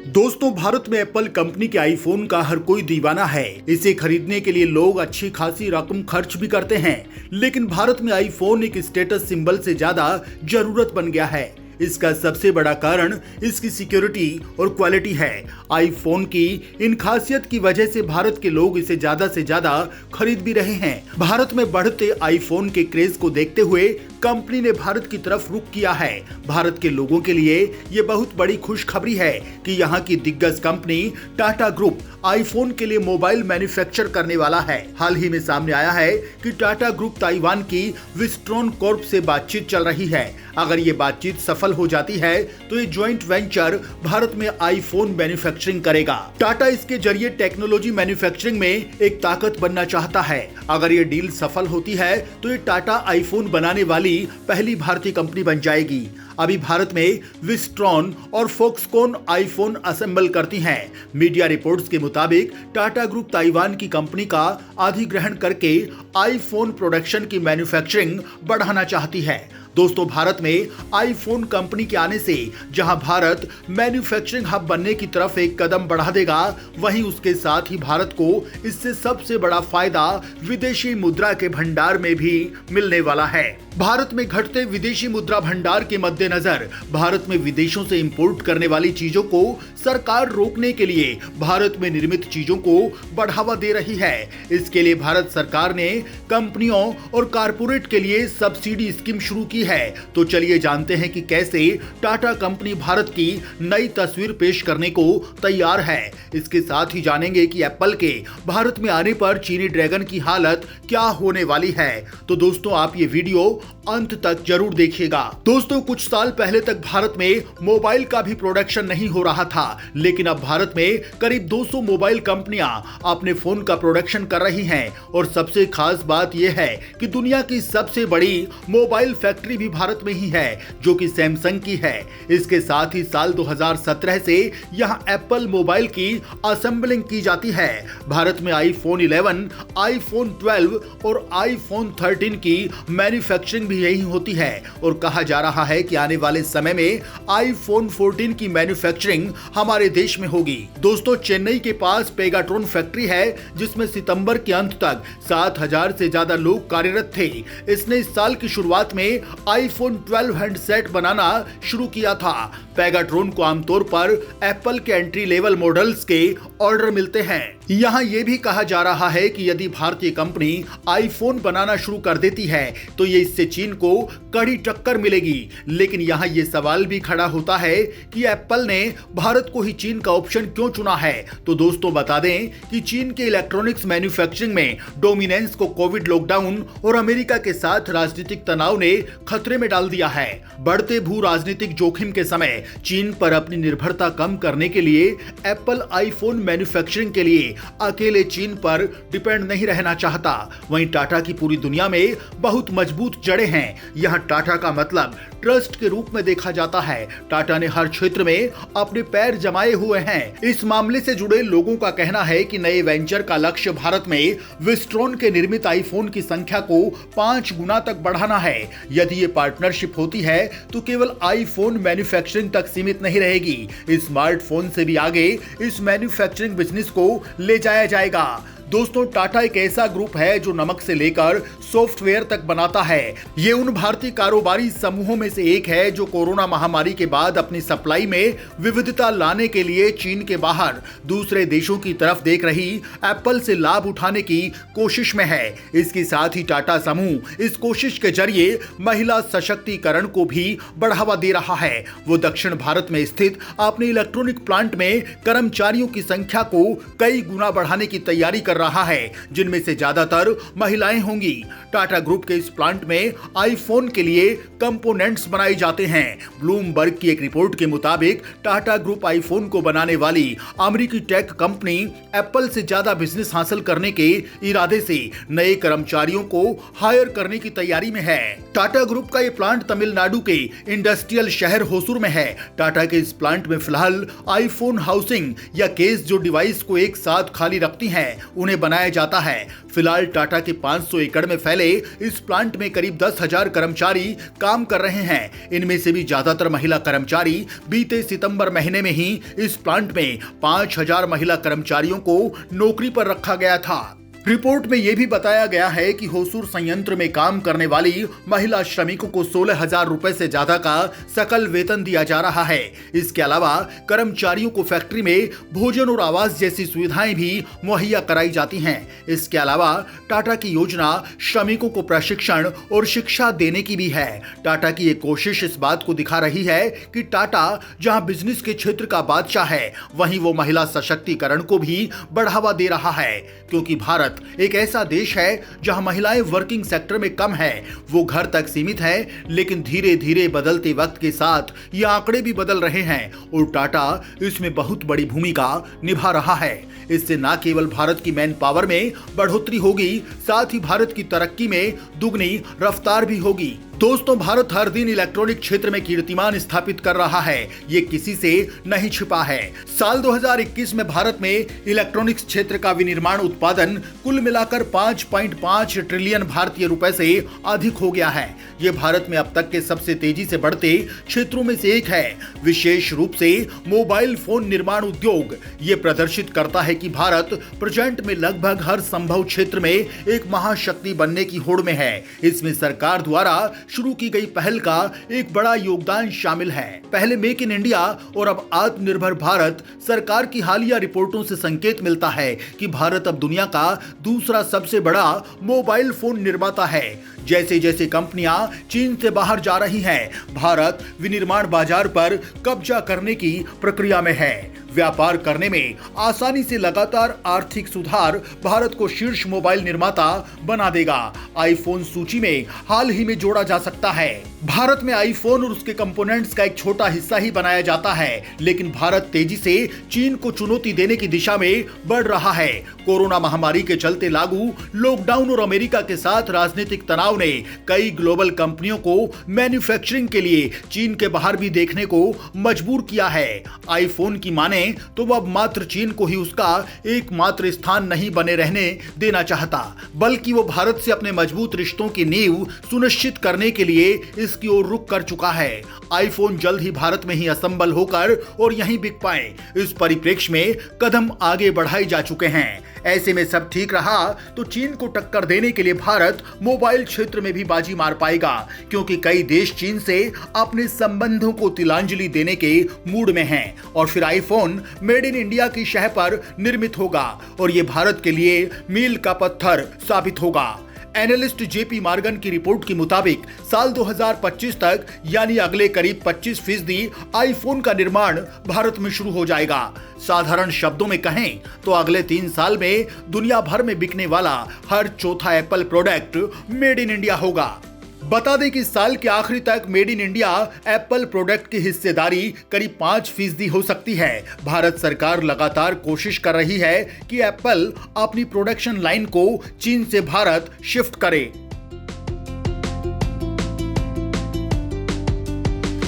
दोस्तों, भारत में Apple company के आईफोन का हर कोई दीवाना है। इसे खरीदने के लिए लोग अच्छी खासी रकम खर्च भी करते हैं, लेकिन भारत में आईफोन एक स्टेटस सिंबल से ज्यादा जरूरत बन गया है। इसका सबसे बड़ा कारण इसकी सिक्योरिटी और क्वालिटी है। आईफोन की इन खासियत की वजह से भारत के लोग इसे ज्यादा से ज्यादा खरीद भी रहे हैं। भारत में बढ़ते आईफोन के क्रेज को देखते हुए कंपनी ने भारत की तरफ रुख किया है। भारत के लोगों के लिए ये बहुत बड़ी खुशखबरी है कि यहाँ की दिग्गज कंपनी टाटा ग्रुप आईफोन के लिए मोबाइल मैन्युफैक्चर करने वाला है। हाल ही में सामने आया है कि टाटा ग्रुप ताइवान की विस्ट्रॉन कॉर्प से बातचीत चल रही है। अगर ये बातचीत सफल हो जाती है तो ये ज्वाइंट वेंचर भारत में आईफोन मैन्युफैक्चरिंग करेगा। टाटा इसके जरिए टेक्नोलॉजी मैन्युफैक्चरिंग में एक ताकत बनना चाहता है। अगर ये डील सफल होती है तो ये टाटा आईफोन बनाने वाली पहली भारतीय कंपनी बन जाएगी। अभी भारत में विस्ट्रॉन और फॉक्सकॉन आईफोन असेंबल करती हैं। मीडिया रिपोर्ट्स के मुताबिक टाटा ग्रुप ताइवान की कंपनी का अधिग्रहण करके आईफोन प्रोडक्शन की मैन्युफैक्चरिंग बढ़ाना चाहती है। दोस्तों, भारत में आईफोन कंपनी के आने से जहां भारत मैन्युफैक्चरिंग हब बनने की तरफ एक कदम बढ़ा देगा, वहीं उसके साथ ही भारत को इससे सबसे बड़ा फायदा विदेशी मुद्रा के भंडार में भी मिलने वाला है। भारत में घटते विदेशी मुद्रा भंडार के मद्देनजर भारत में विदेशों से इंपोर्ट करने वाली चीजों को सरकार रोकने के लिए भारत में निर्मित चीजों को बढ़ावा दे रही है। इसके लिए भारत सरकार ने कंपनियों और कारपोरेट के लिए सब्सिडी स्कीम शुरू की है। तो चलिए जानते हैं कि कैसे टाटा कंपनी भारत की नई तस्वीर पेश करने को तैयार है। इसके साथ ही जानेंगे कि एप्पल के भारत में आने पर चीनी ड्रैगन की हालत क्या होने वाली है। तो दोस्तों, आप ये वीडियो अंत तक जरूर देखिएगा। दोस्तों, कुछ साल पहले तक भारत में मोबाइल का भी प्रोडक्शन नहीं हो रहा था, लेकिन अब भारत में करीब 200 मोबाइल कंपनियां अपने फोन का प्रोडक्शन कर रही हैं। और सबसे खास बात यह है कि दुनिया की सबसे बड़ी मोबाइल फैक्ट्री भी भारत में ही है, जो कि सैमसंग की है। इसके साथ ही साल 2017 से यहां एप्पल मोबाइल की असेंबलिंग की जाती है। भारत में आईफोन 11, आईफोन 12 और आईफोन 13 की मैन्युफैक्चरिंग भी यही होती है। और कहा जा रहा है कि आने वाले समय में आईफोन 14 की मैन्युफैक्चरिंग हमारे देश में होगी। दोस्तों, चेन्नई के पास पेगाट्रॉन फैक्ट्री है, जिसमें सितंबर के अंत तक 7000 से ज्यादा लोग कार्यरत थे। इसने इस साल की शुरुआत में आईफोन 12 हैंडसेट बनाना शुरू किया था। पेगाट्रॉन को आमतौर पर एप्पल के एंट्री लेवल मॉडल्स के ऑर्डर मिलते हैं। यहाँ ये भी कहा जा रहा है कि यदि भारतीय कंपनी आईफोन बनाना शुरू कर देती है तो ये इससे चीन को कड़ी टक्कर मिलेगी। लेकिन यहाँ ये सवाल भी खड़ा होता है कि एप्पल ने भारत को ही चीन का ऑप्शन क्यों चुना है। तो दोस्तों, बता दें कि चीन के इलेक्ट्रॉनिक्स मैन्युफैक्चरिंग में डोमिनेंस को कोविड लॉकडाउन और अमेरिका के साथ राजनीतिक तनाव ने खतरे में डाल दिया है। बढ़ते भू राजनीतिक जोखिम के समय चीन पर अपनी निर्भरता कम करने के लिए एप्पल आईफोन मैन्युफैक्चरिंग के लिए अकेले चीन पर डिपेंड नहीं रहना चाहता। वहीं टाटा की पूरी दुनिया में बहुत मजबूत जड़ें हैं। यहाँ टाटा का मतलब ट्रस्ट के रूप में देखा जाता है। टाटा ने हर क्षेत्र में अपने पैर जमाए हुए हैं। इस मामले से जुड़े लोगों का कहना है कि नए वेंचर का लक्ष्य भारत में विस्ट्रॉन के निर्मित आईफोन की संख्या को 5 गुना तक बढ़ाना है। यदि ये पार्टनरशिप होती है तो केवल आईफोन मैन्युफैक्चरिंग तक सीमित नहीं रहेगी। स्मार्टफोन से भी आगे इस मैन्युफैक्चरिंग बिजनेस को ले जाया जाएगा। दोस्तों, टाटा एक ऐसा ग्रुप है जो नमक से लेकर सॉफ्टवेयर तक बनाता है। ये उन भारतीय कारोबारी समूहों में से एक है जो कोरोना महामारी के बाद अपनी सप्लाई में विविधता लाने के लिए चीन के बाहर दूसरे देशों की तरफ देख रही एप्पल से लाभ उठाने की कोशिश में है। इसके साथ ही टाटा समूह इस कोशिश के जरिए महिला सशक्तिकरण को भी बढ़ावा दे रहा है। वो दक्षिण भारत में स्थित अपने इलेक्ट्रॉनिक प्लांट में कर्मचारियों की संख्या को कई गुना बढ़ाने की तैयारी कर रहा है, जिनमें से ज्यादातर महिलाएं होंगी। टाटा ग्रुप के इस प्लांट में आईफोन के लिए कंपोनेंट्स बनाए जाते हैं। ब्लूमबर्ग की एक रिपोर्ट के मुताबिक टाटा ग्रुप आईफोन को बनाने वाली अमेरिकी टेक कंपनी एप्पल से ज्यादा बिजनेस हासिल करने के इरादे से नए कर्मचारियों को हायर करने की तैयारी में है। टाटा ग्रुप का ये प्लांट तमिलनाडु के इंडस्ट्रियल शहर होसूर में है। टाटा के इस प्लांट में फिलहाल आईफोन हाउसिंग या केस जो डिवाइस को एक साथ खाली रखती हैं, उन्हें बनाया जाता है। फिलहाल टाटा के 500 एकड़ में फैले इस प्लांट में करीब 10,000 कर्मचारी काम कर रहे हैं। इनमें से भी ज्यादातर महिला कर्मचारी। बीते सितंबर महीने में ही इस प्लांट में 5,000 महिला कर्मचारियों को नौकरी पर रखा गया था। रिपोर्ट में यह भी बताया गया है कि होसूर संयंत्र में काम करने वाली महिला श्रमिकों को 16,000 रुपए से ज्यादा का सकल वेतन दिया जा रहा है। इसके अलावा कर्मचारियों को फैक्ट्री में भोजन और आवास जैसी सुविधाएं भी मुहैया कराई जाती हैं। इसके अलावा टाटा की योजना श्रमिकों को प्रशिक्षण और शिक्षा देने की भी है। टाटा की एक कोशिश इस बात को दिखा रही है कि टाटा जहां बिजनेस के क्षेत्र का बादशाह है, वहीं वो महिला सशक्तिकरण को भी बढ़ावा दे रहा है, क्योंकि भारत एक ऐसा देश है जहां महिलाएं वर्किंग सेक्टर में कम है, वो घर तक सीमित है। लेकिन धीरे धीरे बदलते वक्त के साथ ये आंकड़े भी बदल रहे हैं और टाटा इसमें बहुत बड़ी भूमिका निभा रहा है। इससे न केवल भारत की मैन पावर में बढ़ोतरी होगी, साथ ही भारत की तरक्की में दुगनी रफ्तार भी होगी। दोस्तों, भारत हर दिन इलेक्ट्रॉनिक क्षेत्र में कीर्तिमान स्थापित कर रहा है, ये किसी से नहीं छिपा है। साल 2021 में भारत में इलेक्ट्रॉनिक्स क्षेत्र का विनिर्माण उत्पादन कुल मिलाकर 5.5 ट्रिलियन भारतीय रुपए से अधिक हो गया है। ये भारत में अब तक के सबसे तेजी से बढ़ते क्षेत्रों में से एक है। विशेष रूप से मोबाइल फोन निर्माण उद्योग ये प्रदर्शित करता है कि भारत प्रेजेंट में लगभग हर संभव क्षेत्र में एक महाशक्ति बनने की होड़ में है। इसमें सरकार द्वारा शुरू की गई पहल का एक बड़ा योगदान शामिल है। पहले मेक इन इंडिया और अब आत्मनिर्भर भारत। सरकार की हालिया रिपोर्टों से संकेत मिलता है कि भारत अब दुनिया का दूसरा सबसे बड़ा मोबाइल फोन निर्माता है। जैसे जैसे कंपनियां चीन से बाहर जा रही हैं, भारत विनिर्माण बाजार पर कब्जा करने की प्रक्रिया में है। व्यापार करने में आसानी से लगातार आर्थिक सुधार भारत को शीर्ष मोबाइल निर्माता बना देगा। आईफोन सूची में हाल ही में जोड़ा जा सकता है। भारत में आईफोन और उसके कंपोनेंट्स का एक छोटा हिस्सा ही बनाया जाता है, लेकिन भारत तेजी से चीन को चुनौती देने की दिशा में बढ़ रहा है। कोरोना महामारी के चलते लागू लॉकडाउन और अमेरिका के साथ राजनीतिक तनाव ने कई ग्लोबल कंपनियों को मैन्युफैक्चरिंग के लिए चीन के बाहर भी देखने को मजबूर किया है। आईफोन की माने तो वह मात्र चीन को ही उसका एकमात्र स्थान नहीं बने रहने देना चाहता, बल्कि वो भारत से अपने मजबूत रिश्तों की नींव सुनिश्चित करने के लिए इसकी ओर रुख कर चुका है। आईफोन जल्द ही भारत में ही असेंबल होकर और यहीं बिक पाए, इस परिप्रेक्ष्य में कदम आगे बढ़ाए जा चुके हैं। ऐसे में सब ठीक रहा तो चीन को टक्कर देने के लिए भारत मोबाइल क्षेत्र में भी बाजी मार पाएगा, क्योंकि कई देश चीन से अपने संबंधों को तिलांजलि देने के मूड में हैं। और फिर आईफोन मेड इन इंडिया की शह पर निर्मित होगा और ये भारत के लिए मील का पत्थर साबित होगा। एनालिस्ट जेपी मॉर्गन की रिपोर्ट के मुताबिक साल 2025 तक यानी अगले करीब 25% आईफोन का निर्माण भारत में शुरू हो जाएगा। साधारण शब्दों में कहें तो अगले 3 साल में दुनिया भर में बिकने वाला हर चौथा Apple product made in India होगा। बता दें कि साल के आखिरी तक made in India Apple product की हिस्सेदारी करीब 5% हो सकती है। भारत सरकार लगातार कोशिश कर रही है कि एप्पल अपनी प्रोडक्शन लाइन को चीन से भारत शिफ्ट करे।